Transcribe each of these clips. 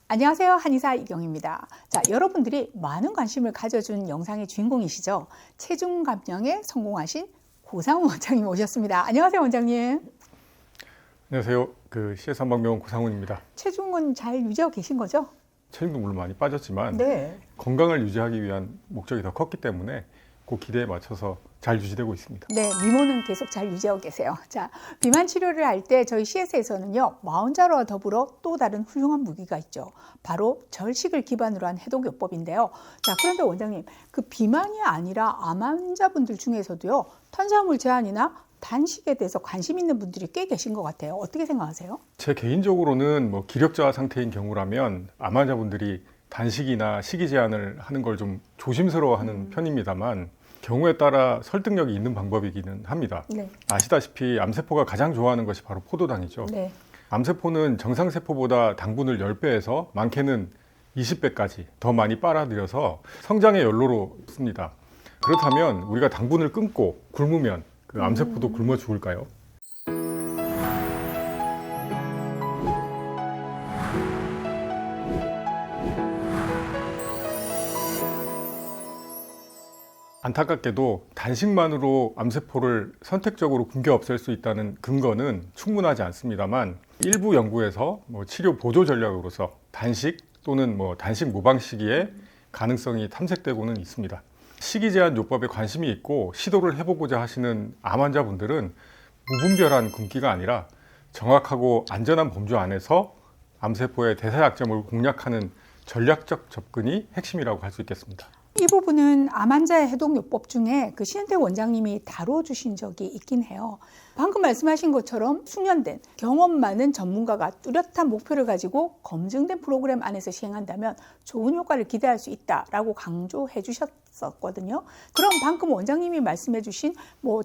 안녕하세요. 한의사 이경입니다. 자, 여러분들이 많은 관심을 가져준 영상의 주인공이시죠. 체중 감량에 성공하신 고상훈 원장님 오셨습니다. 안녕하세요, 원장님. 안녕하세요. CS 한방병원 고상훈입니다. 체중은 잘 유지하고 계신 거죠? 체중도 물론 많이 빠졌지만 네. 건강을 유지하기 위한 목적이 더 컸기 때문에 그 기대에 맞춰서 잘 유지되고 있습니다. 네, 미모는 계속 잘 유지하고 계세요. 자, 비만 치료를 할 때 저희 CS에서는요, 마흔자로와 더불어 또 다른 훌륭한 무기가 있죠. 바로 절식을 기반으로 한 해독요법인데요. 자, 그런데 원장님, 그 비만이 아니라 암 환자분들 중에서도요, 탄수화물 제한이나 단식에 대해서 관심 있는 분들이 꽤 계신 것 같아요. 어떻게 생각하세요? 제 개인적으로는 기력저하 상태인 경우라면 암 환자분들이 단식이나 식이 제한을 하는 걸 좀 조심스러워하는 편입니다만 경우에 따라 설득력이 있는 방법이기는 합니다. 네. 아시다시피 암세포가 가장 좋아하는 것이 바로 포도당이죠. 네. 암세포는 정상세포보다 당분을 10배에서 많게는 20배까지 더 많이 빨아들여서 성장의 연료로 씁니다. 그렇다면 우리가 당분을 끊고 굶으면 그 암세포도 굶어 죽을까요? 안타깝게도 단식만으로 암세포를 선택적으로 굶겨 없앨 수 있다는 근거는 충분하지 않습니다만 일부 연구에서 치료 보조 전략으로서 단식 또는 단식 모방 시기의 가능성이 탐색되고는 있습니다. 식이 제한 요법에 관심이 있고 시도를 해보고자 하시는 암 환자분들은 무분별한 굶기가 아니라 정확하고 안전한 범주 안에서 암세포의 대사 약점을 공략하는 전략적 접근이 핵심이라고 할 수 있겠습니다. 이 부분은 암 환자의 해독요법 중에 그 신은태 원장님이 다뤄주신 적이 있긴 해요. 방금 말씀하신 것처럼 숙련된 경험 많은 전문가가 뚜렷한 목표를 가지고 검증된 프로그램 안에서 시행한다면 좋은 효과를 기대할 수 있다라고 강조해 주셨었거든요. 그럼 방금 원장님이 말씀해 주신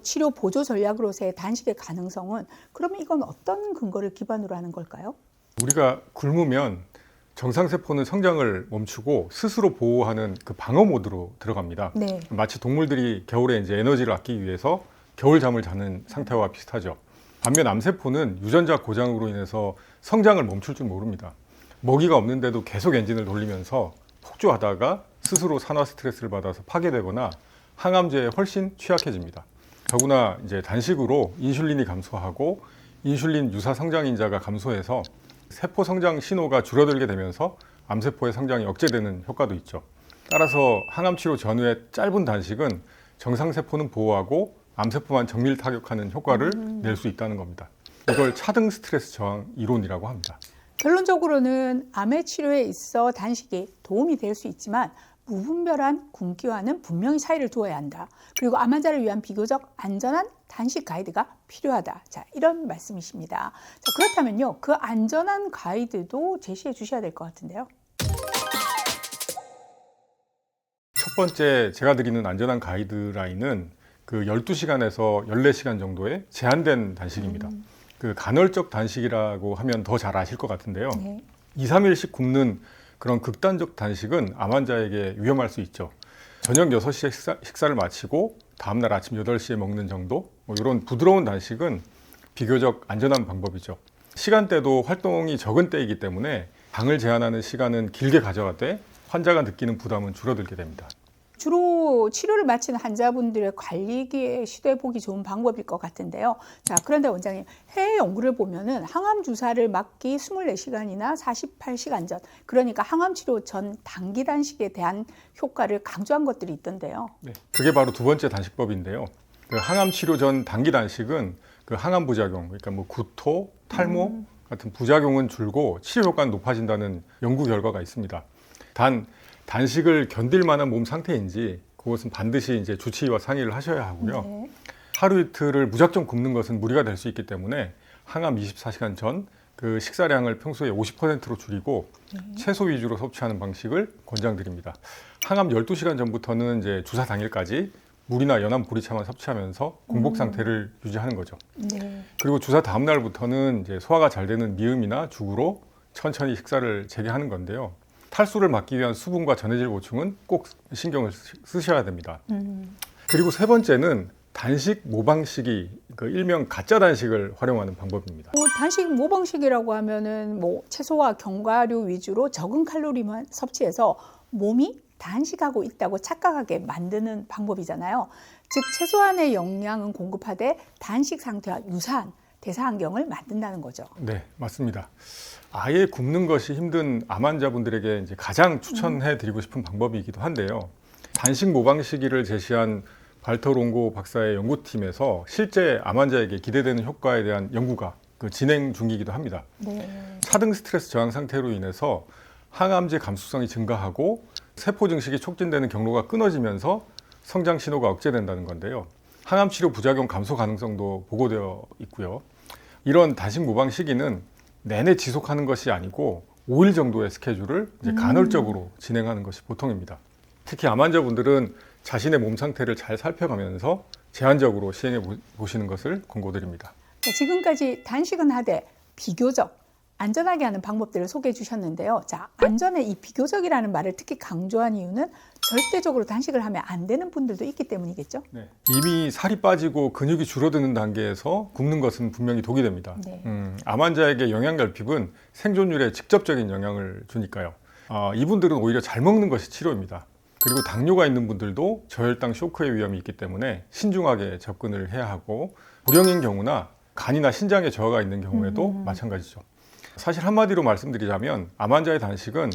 치료 보조 전략으로서의 단식의 가능성은 그러면 이건 어떤 근거를 기반으로 하는 걸까요? 우리가 굶으면 정상세포는 성장을 멈추고 스스로 보호하는 그 방어 모드로 들어갑니다. 네. 마치 동물들이 겨울에 이제 에너지를 아끼기 위해서 겨울잠을 자는 상태와 비슷하죠. 반면 암세포는 유전자 고장으로 인해서 성장을 멈출 줄 모릅니다. 먹이가 없는데도 계속 엔진을 돌리면서 폭주하다가 스스로 산화 스트레스를 받아서 파괴되거나 항암제에 훨씬 취약해집니다. 더구나 이제 단식으로 인슐린이 감소하고 인슐린 유사 성장인자가 감소해서 세포 성장 신호가 줄어들게 되면서 암세포의 성장이 억제되는 효과도 있죠. 따라서 항암 치료 전후의 짧은 단식은 정상세포는 보호하고 암세포만 정밀 타격하는 효과를 낼 수 있다는 겁니다. 이걸 차등 스트레스 저항 이론이라고 합니다. 결론적으로는 암의 치료에 있어 단식이 도움이 될 수 있지만 무분별한 굶기와는 분명히 차이를 두어야 한다. 그리고 암 환자를 위한 비교적 안전한 단식 가이드가 필요하다. 자, 이런 말씀이십니다. 자, 그렇다면요, 그 안전한 가이드도 제시해 주셔야 될 것 같은데요. 첫 번째 제가 드리는 안전한 가이드라인은 그 12시간에서 14시간 정도의 제한된 단식입니다. 그 간헐적 단식이라고 하면 더 잘 아실 것 같은데요. 네. 2, 3일씩 굶는 그런 극단적 단식은 암 환자에게 위험할 수 있죠. 저녁 6시에 식사를 마치고 다음날 아침 8시에 먹는 정도? 이런 부드러운 단식은 비교적 안전한 방법이죠. 시간대도 활동이 적은 때이기 때문에 당을 제한하는 시간은 길게 가져가되 환자가 느끼는 부담은 줄어들게 됩니다. 주로 치료를 마친 환자분들의 관리기에 시도해 보기 좋은 방법일 것 같은데요. 자, 그런데 원장님, 해외 연구를 보면은 항암 주사를 맞기 24시간이나 48시간 전, 그러니까 항암 치료 전 단기 단식에 대한 효과를 강조한 것들이 있던데요. 네, 그게 바로 두 번째 단식법인데요. 그 항암 치료 전 단기 단식은 그 항암 부작용, 그러니까 구토, 탈모 같은 부작용은 줄고 치료 효과는 높아진다는 연구 결과가 있습니다. 단 단식을 견딜 만한 몸 상태인지 그것은 반드시 이제 주치의와 상의를 하셔야 하고요. 네. 하루 이틀을 무작정 굶는 것은 무리가 될 수 있기 때문에 항암 24시간 전 그 식사량을 평소에 50%로 줄이고 채소 위주로 섭취하는 방식을 권장드립니다. 항암 12시간 전부터는 이제 주사 당일까지 물이나 연한 보리차만 섭취하면서 공복 상태를 유지하는 거죠. 네. 그리고 주사 다음 날부터는 이제 소화가 잘 되는 미음이나 죽으로 천천히 식사를 재개하는 건데요. 탈수를 막기 위한 수분과 전해질 보충은 꼭 신경을 쓰셔야 됩니다. 그리고 세 번째는 단식 모방식이 그 일명 가짜 단식을 활용하는 방법입니다. 단식 모방식이라고 하면은 채소와 견과류 위주로 적은 칼로리만 섭취해서 몸이 단식하고 있다고 착각하게 만드는 방법이잖아요. 즉 최소한의 영양은 공급하되 단식 상태와 유사한 대사 환경을 만든다는 거죠. 네, 맞습니다. 아예 굶는 것이 힘든 암 환자분들에게 이제 가장 추천해드리고 싶은 방법이기도 한데요. 단식 모방 시기를 제시한 발터롱고 박사의 연구팀에서 실제 암 환자에게 기대되는 효과에 대한 연구가 진행 중이기도 합니다. 네. 차등 스트레스 저항 상태로 인해서 항암제 감수성이 증가하고 세포 증식이 촉진되는 경로가 끊어지면서 성장 신호가 억제된다는 건데요. 항암 치료 부작용 감소 가능성도 보고되어 있고요. 이런 단식 모방 시기는 내내 지속하는 것이 아니고 5일 정도의 스케줄을 이제 간헐적으로 진행하는 것이 보통입니다. 특히 암 환자분들은 자신의 몸 상태를 잘 살펴가면서 제한적으로 시행해 보시는 것을 권고드립니다. 지금까지 단식은 하되 비교적 안전하게 하는 방법들을 소개해 주셨는데요. 자, 안전의 이 비교적이라는 말을 특히 강조한 이유는 절대적으로 단식을 하면 안 되는 분들도 있기 때문이겠죠? 네. 이미 살이 빠지고 근육이 줄어드는 단계에서 굶는 것은 분명히 독이 됩니다. 네. 암 환자에게 영양결핍은 생존율에 직접적인 영향을 주니까요. 이분들은 오히려 잘 먹는 것이 치료입니다. 그리고 당뇨가 있는 분들도 저혈당 쇼크의 위험이 있기 때문에 신중하게 접근을 해야 하고 불량인 경우나 간이나 신장에 저하가 있는 경우에도 마찬가지죠. 사실 한마디로 말씀드리자면 암 환자의 단식은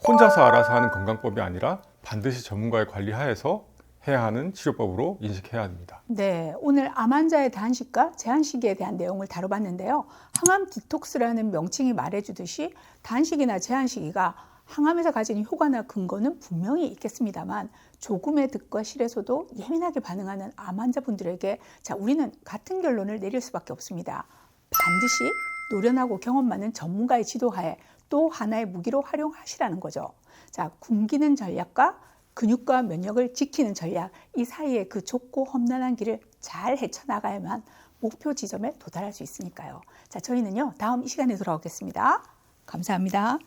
혼자서 알아서 하는 건강법이 아니라 반드시 전문가의 관리하에서 해야 하는 치료법으로 인식해야 합니다. 네, 오늘 암 환자의 단식과 제한 시기에 대한 내용을 다뤄봤는데요. 항암 디톡스라는 명칭이 말해주듯이 단식이나 제한 시기가 항암에서 가진 효과나 근거는 분명히 있겠습니다만 조금의 득과 실에서도 예민하게 반응하는 암 환자분들에게 우리는 같은 결론을 내릴 수밖에 없습니다. 반드시 노련하고 경험 많은 전문가의 지도하에 또 하나의 무기로 활용하시라는 거죠. 굶기는 전략과 근육과 면역을 지키는 전략, 이 사이에 그 좁고 험난한 길을 잘 헤쳐나가야만 목표 지점에 도달할 수 있으니까요. 저희는요, 다음 이 시간에 돌아오겠습니다. 감사합니다.